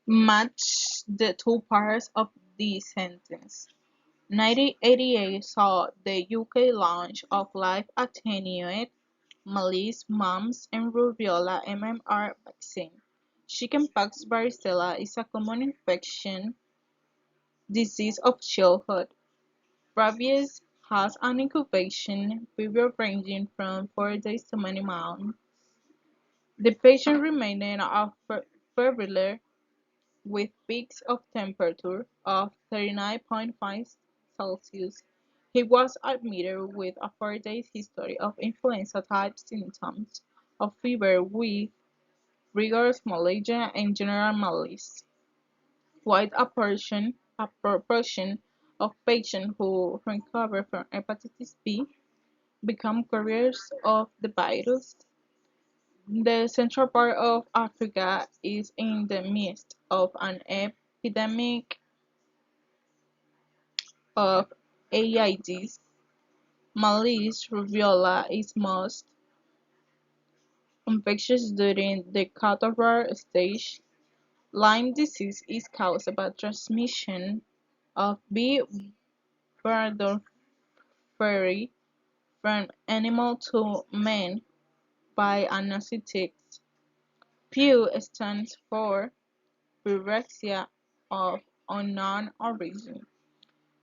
match the two parts of the sentence. 1988 saw the UK launch of live attenuated measles, mumps, and rubella MMR vaccine. Chickenpox varicella is a common infection disease of childhood. Rabies has an incubation period ranging from 4 days to many months. The patient remained febrile with peaks of temperature of 39.5 Celsius. He was admitted with a 4 day history of influenza-type symptoms of fever with rigorous malaria and general malaise, while a proportion of patients who recover from hepatitis B become carriers of the virus. The central part of Africa is in the midst of an epidemic of AIDS. Malaise rubella is most infectious during the cutover stage. Lyme disease is caused by transmission of B. burgdorferi from animal to man by zoonotic ticks. Pew stands for pyrexia of unknown origin.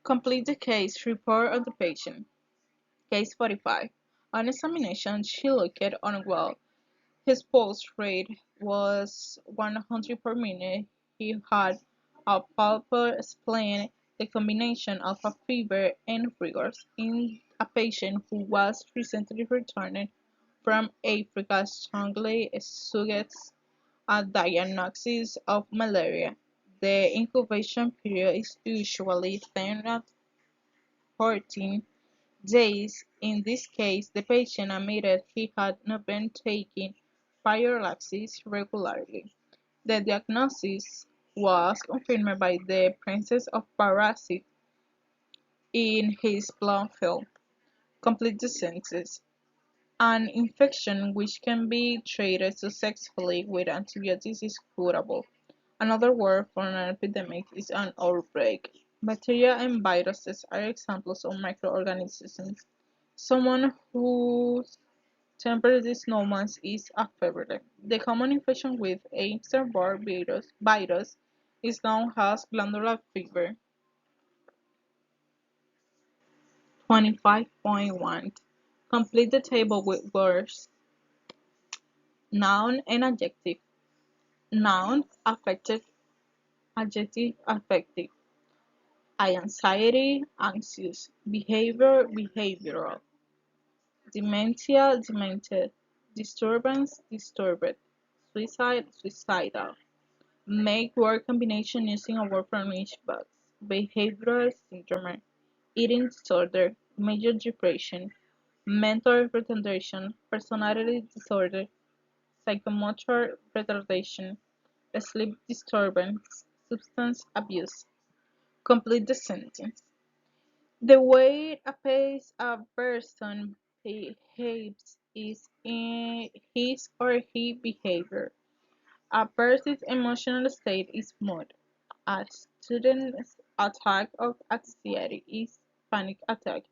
Complete the case report of the patient. Case 45. On examination, she looked unwell. His pulse rate was 100 per minute. He had a palpable spleen, the combination of a fever and rigors in a patient who was recently returned from Africa strongly suggests a diagnosis of malaria. The incubation period is usually 10 to 14 days. In this case, the patient admitted he had not been taking prophylaxis regularly. The diagnosis was confirmed by the presence of parasites in his blood film. Complete the sentence. An infection which can be treated successfully with antibiotics is curable. Another word for an epidemic is an outbreak. Bacteria and viruses are examples of microorganisms. Someone whose temperature is normal is a febrile. The common infection with Epstein-Barr virus is known as glandular fever. 25.1. Complete the table with words. Noun and adjective. Noun, affective, adjective, affective. Anxiety, anxious. Behavior, behavioral. Dementia, demented. Disturbance, disturbed. Suicide, suicidal. Make word combination using a word from each box. Behavioral syndrome. Eating disorder. Major depression. Mental retardation. Personality disorder. Psychomotor retardation. Sleep disturbance. Substance abuse. Complete the sentence. The way a person behaves is in his or her behavior. A person's emotional state is mood. A student's attack of anxiety is panic attack.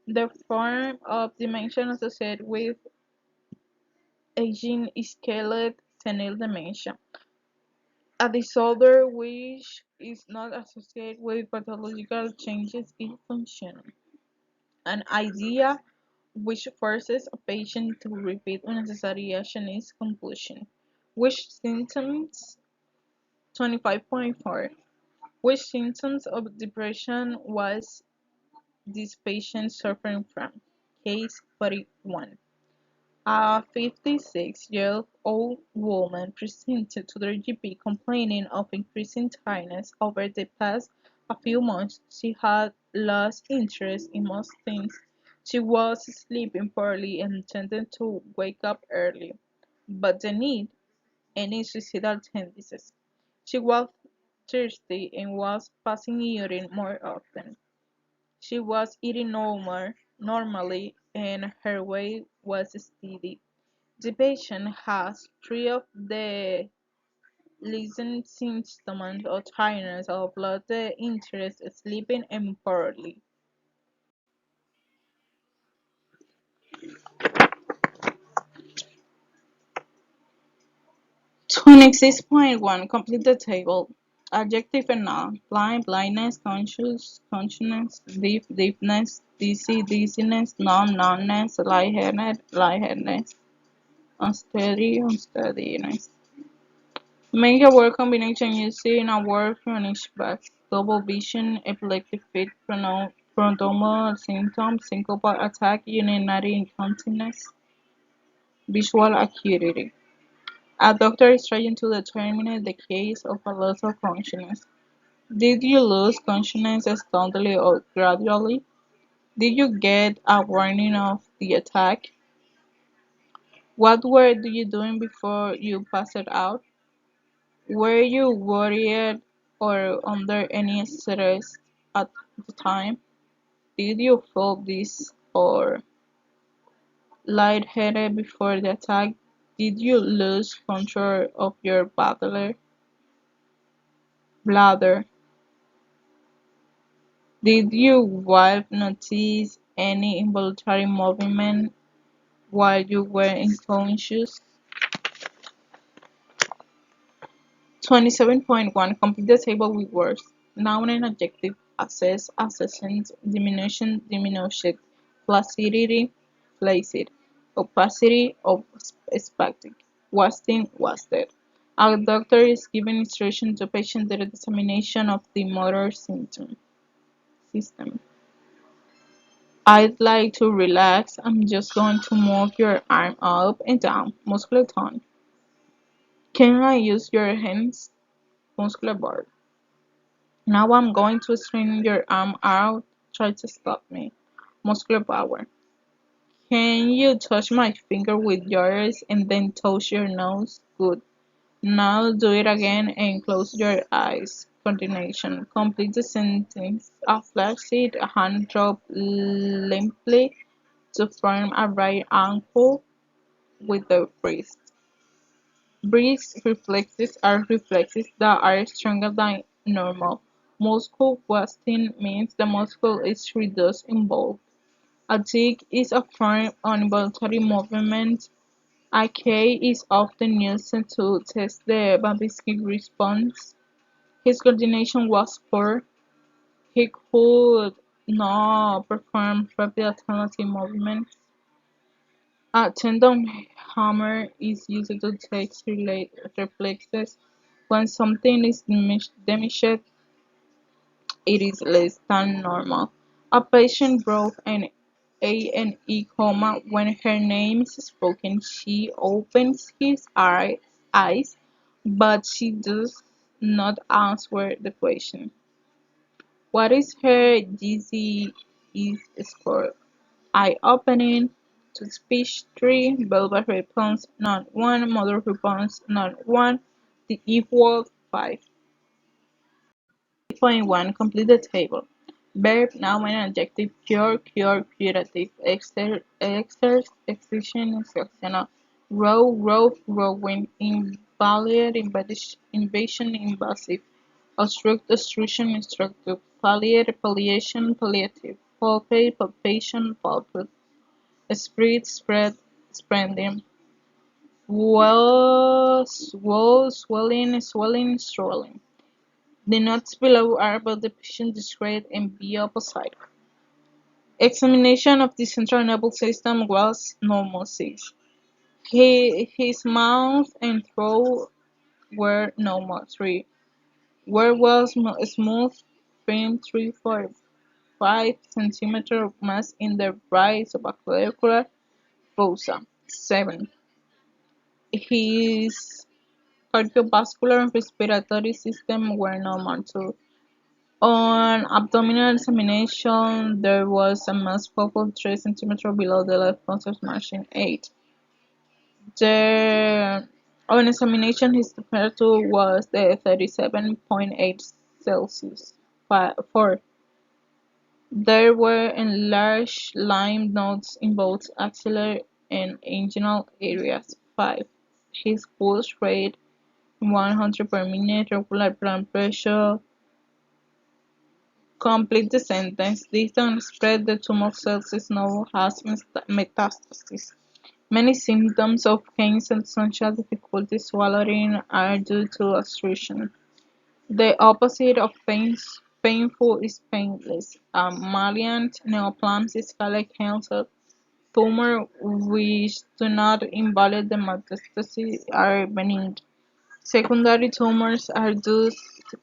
The form of dementia associated with aging is called senile dementia. A disorder which is not associated with pathological changes in function. An idea which forces a patient to repeat unnecessary action is compulsion. Which symptoms 25.4. Which symptoms of depression was this patient suffering from? Case 41. A 56-year-old woman presented to their GP complaining of increasing tiredness over the past a few months. She had lost interest in most things. She was sleeping poorly and tended to wake up early, but denied any suicidal tendencies. She was thirsty and was passing urine more often. She was eating normally and her weight was steady. The patient has three of the losing symptoms of tiredness or lost interest, sleeping improperly. 26.1 Complete the table. Adjective and noun. Blind, blindness, conscious, consciousness, deep, deepness, dizzy, dizziness, numb, numbness, lightheaded, lightheadedness, unsteady, unsteadiness. Make a word combination using a word from each box. Double vision, epileptic fit, prodromal symptoms, syncopal attack, urinary incontinence, visual acuity. A doctor is trying to determine the case of a loss of consciousness. Did you lose consciousness suddenly or gradually? Did you get a warning of the attack? What were you doing before you passed out? Were you worried or under any stress at the time? Did you feel this or lightheaded before the attack? Did you lose control of your bladder? Did your wife notice any involuntary movement while you were unconscious? 27.1 Complete the table with words. Noun and adjective. Assess, assessment, diminution, diminished, flaccidity, flaccid, opacity, opacity, wasting, wasted. A doctor is giving instruction to patient the examination of the motor system. I'd like to relax. I'm just going to move your arm up and down. Muscular tone. Can I use your hands? Muscular bar. Now I'm going to string your arm out. Try to stop me. Muscular power. Can you touch my finger with yours and then touch your nose? Good. Now do it again and close your eyes. Continuation. Complete the sentence. A flaccid hand drop limply to form a right ankle with the wrist. Wrist reflexes are reflexes that are stronger than normal. Muscle wasting means the muscle is reduced in bulk. A tick is a form of involuntary movement. A K is often used to test the baby's response. His coordination was poor. He could not perform rapid alternative movements. A tendon hammer is used to test reflexes. When something is damaged, it is less than normal. A patient broke an A&E coma. When her name is spoken, she opens his eyes, but she does not answer the question. What is her disease score? Eye opening, to speech 3, verbal response not 1, motor response not 1, the equal 5. 8.1 Complete the table. Verb, noun and adjective. Cure, cure, curative. Exert, excision, exceptional. Row, row, rowing. Invalid, invasion, invasive. Obstruct, obstruction, instructive. Palliate, palliation, palliative. Palpate, palpation, palpate. Spread, spread, spreading. Swelling, swelling, swelling. The notes below are about the patient described and be opposite. Examination of the central nervous system was normal 6. His mouth and throat were normal 3. Where was smooth trim 3.5 centimeter of mass in the right supraclavicular fossa 7. His cardiovascular and respiratory system were normal too. On abdominal examination, there was a mass focal 3 cm below the left concept margin 8. On examination, his temperature was 37.8 Celsius. 4. There were enlarged lymph nodes in both axillary and inguinal areas. 5. His pulse rate 100 per minute, regular blood pressure. Complete the sentence. This don't spread the tumor cells is known as metastasis. Many symptoms of cancer, such as difficulty swallowing, are due to lacerations. The opposite of painful is painless. A malignant neoplasm scaled cancer tumor which do not involve the metastasis are benign. Secondary tumors are those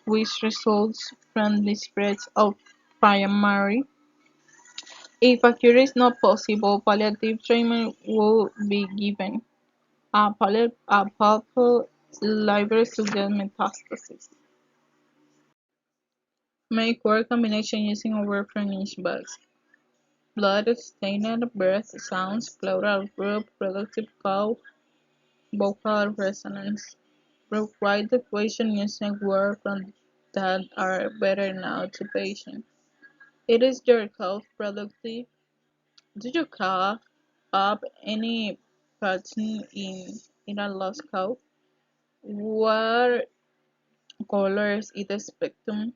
which result from the spread of primary. If a cure is not possible, palliative treatment will be given. A palpable library suggests metastasis. Make work combination using over French bags. Blood-stained breath sounds, pleural rub, productive cough, vocal resonance. Write the equation using words that are better known to patients. It is your cough productive? Do you cough up any pattern in a lost cough? What color is the spectrum?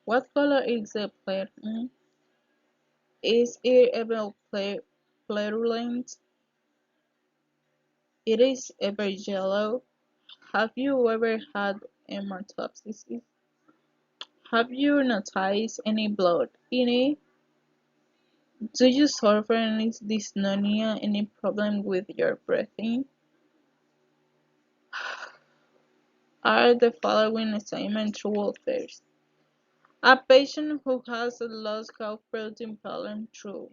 What color is the platinum? Is it ever purulent? It is ever yellow. Have you ever had hematopsis? Have you noticed any blood in it? Do you suffer any dyspnea, any problem with your breathing? Are the following statements true or false? A patient who has a lost cough protein problem true.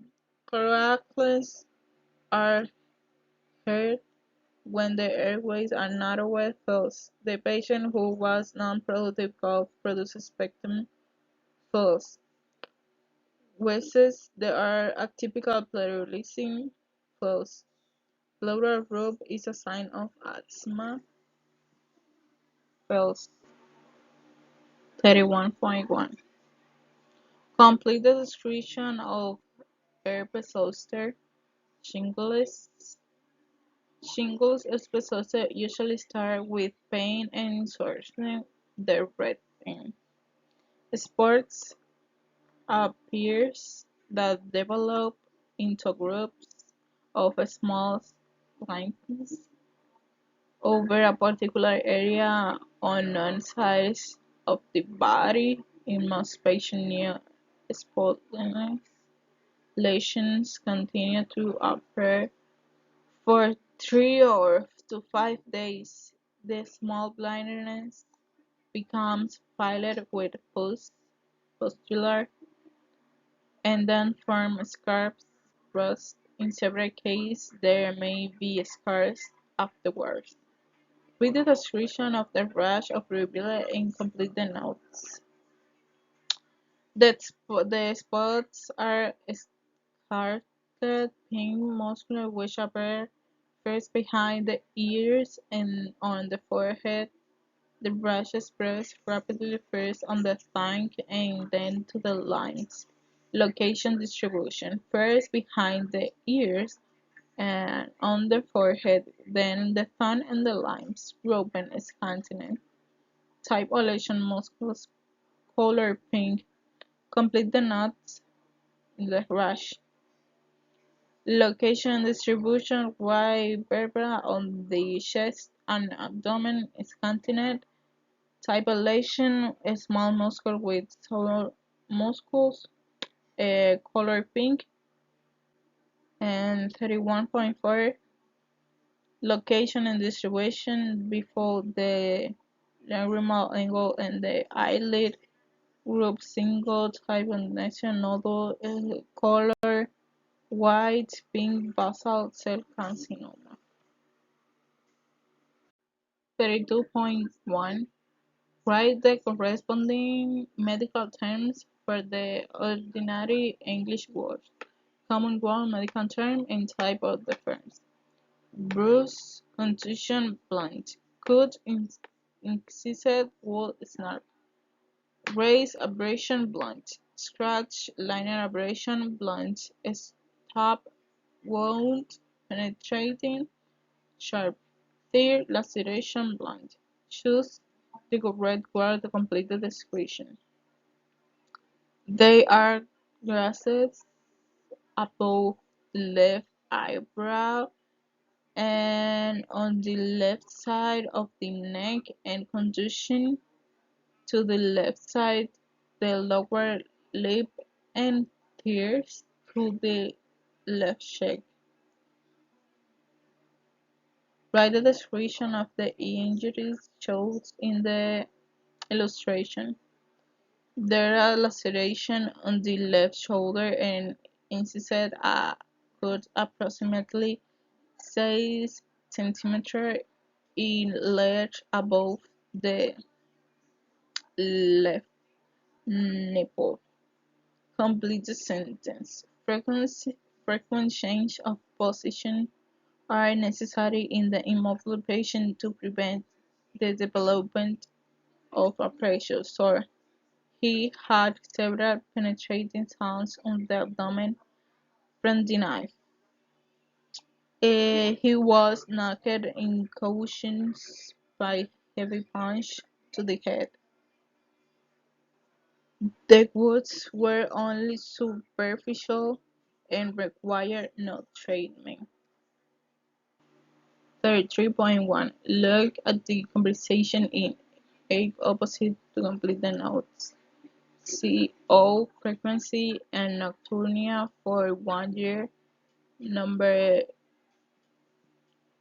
Crackles are heard when the airways are not aware false. The patient who was non-productive cough produces spectrum false. Wheezes there are atypical pleurisy false. Pleural rub is a sign of asthma false. 31.1. Complete the description of herpes zoster shingles. Shingles zoster usually start with pain and shortening the breathing. Spots appears that develop into groups of small spines over a particular area on one side of the body. In most patients, new spontaneous lesions continue to appear for 3 to 5 days. The small blindness becomes filled with pus, pustular, and then form scars, rust. In several cases, there may be scars afterwards. Read the description of the rash of rubella and complete the notes. The spots are scarlet pink muscular which appear first behind the ears and on the forehead. The rash spreads rapidly first on the tongue and then to the limbs. Location distribution first behind the ears and on the forehead, then the tongue and the limbs. Robin is continent. Type of lesion muscles color pink. Complete the knots in the rash. Location and distribution wide vertebra on the chest and abdomen is continent. Type of lesion small muscle with taller muscles, color pink. And 31.4 location and distribution before the lagrimal angle and the eyelid. Group single type of nation nodal color white pink basal cell carcinoma. 32.1 Write the corresponding medical terms for the ordinary English words, common word medical term, and type of the first. Bruise, contusion, blunt. Cut, incised, wound, snap. Raise, abrasion, blunt. Scratch, liner abrasion, blunt. Stab, wound, penetrating, sharp. Tear, laceration, blunt. Choose the correct word to complete the description. They are grasses above the left eyebrow and on the left side of the neck and conduction to the left side the lower lip and pierce through the left cheek. Write the description of the injuries shown in the illustration. There are laceration on the left shoulder and incised cut approximately 6 centimeters in length above the left nipple. Complete the sentence. Frequent change of position are necessary in the immobile patient to prevent the development of a pressure sore. He had several penetrating sounds on the abdomen from the knife. He was knocked unconscious by heavy punch to the head. The wounds were only superficial and required no treatment. 33.1 Look at the conversation in eight opposite to complete the notes. CO frequency and nocturnia for 1 year. Number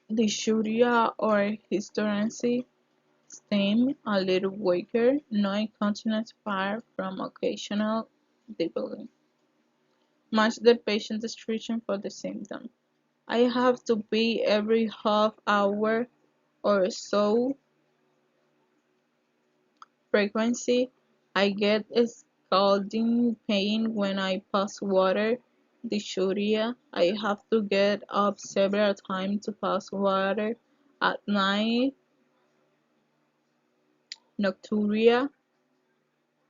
dysuria or hysteresis. Stem a little weaker, no incontinence far from occasional dibbling. Match the patient description for the symptom. I have to pee every half hour or so. Frequency. I get a scalding pain when I pass water. Dysuria. I have to get up several times to pass water at night. Nocturia.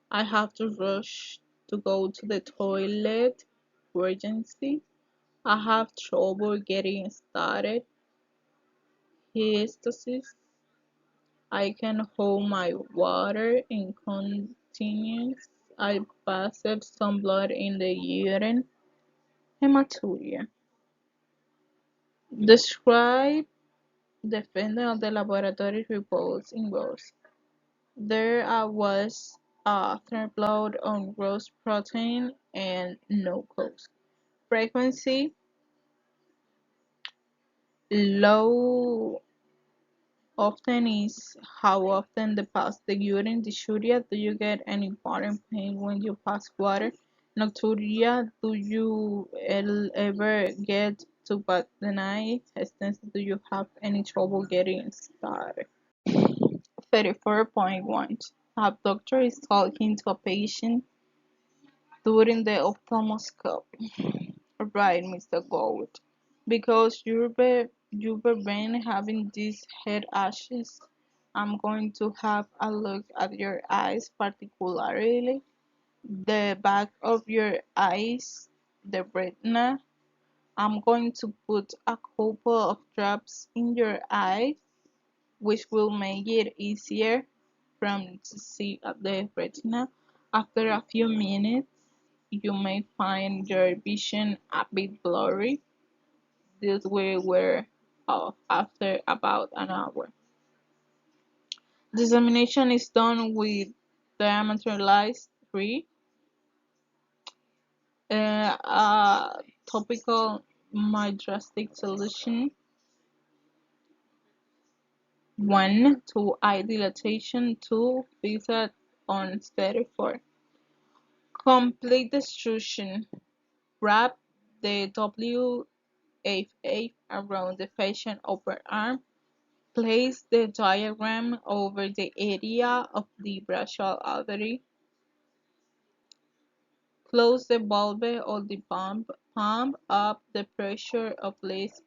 I have to rush to go to the toilet. Urgency. I have trouble getting started. Heastasis. I can hold my water. Incontinence. I passed some blood in the urine. Hematuria. Describe the finding of the laboratory reports in gross. There was third blood on gross protein and no cause. Frequency low often is how often they pass the urine. Dysuria, do you get any important pain when you pass water? Nocturia, do you ever get to bed the night? Hesitancy, do you have any trouble getting started? 34.1 A doctor is talking to a patient during the ophthalmoscopy. Right, Mr. Gold. Because you've been having these head ashes, I'm going to have a look at your eyes, particularly the back of your eyes, the retina. I'm going to put a couple of drops in your eye, which will make it easier from to see at the retina. After a few minutes, you may find your vision a bit blurry. This will wear off after about an hour. The examination is done with diameter light 3, topical midrastic solution 1, 2 eye dilatation 2, fixed on steady 4. Complete destruction. Wrap the WFA around the patient upper arm. Place the diaphragm over the area of the brachial artery. Close the valve of the pump. Pump up the pressure of least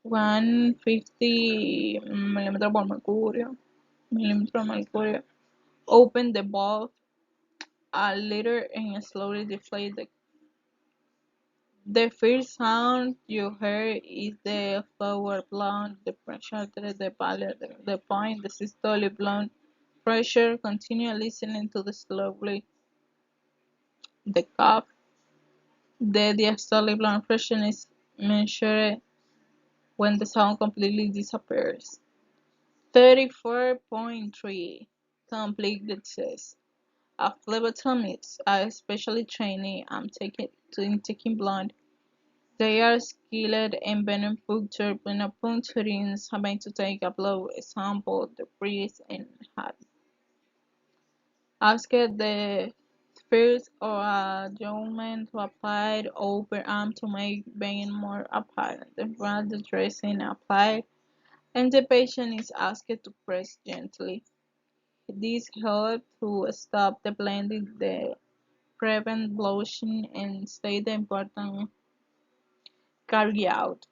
150 millimeters per mercury. Open the valve a little and slowly deflate The first sound you hear is the flower blown, the pressure, the value, the point, the systolic blown pressure. Continue listening to the slowly, the cough, the diastolic blood pressure is measured when the sound completely disappears. 34.3 Complexes. A phlebotomists are especially trained in taking blood. They are skilled in venipuncturists having to take a blood sample, the breath, and heart. Ask the first or adjustment to apply overarm to make vein more apparent. While the dressing applied, and the patient is asked to press gently. This helps to stop the bleeding, prevent bloating, and stay the important carry out.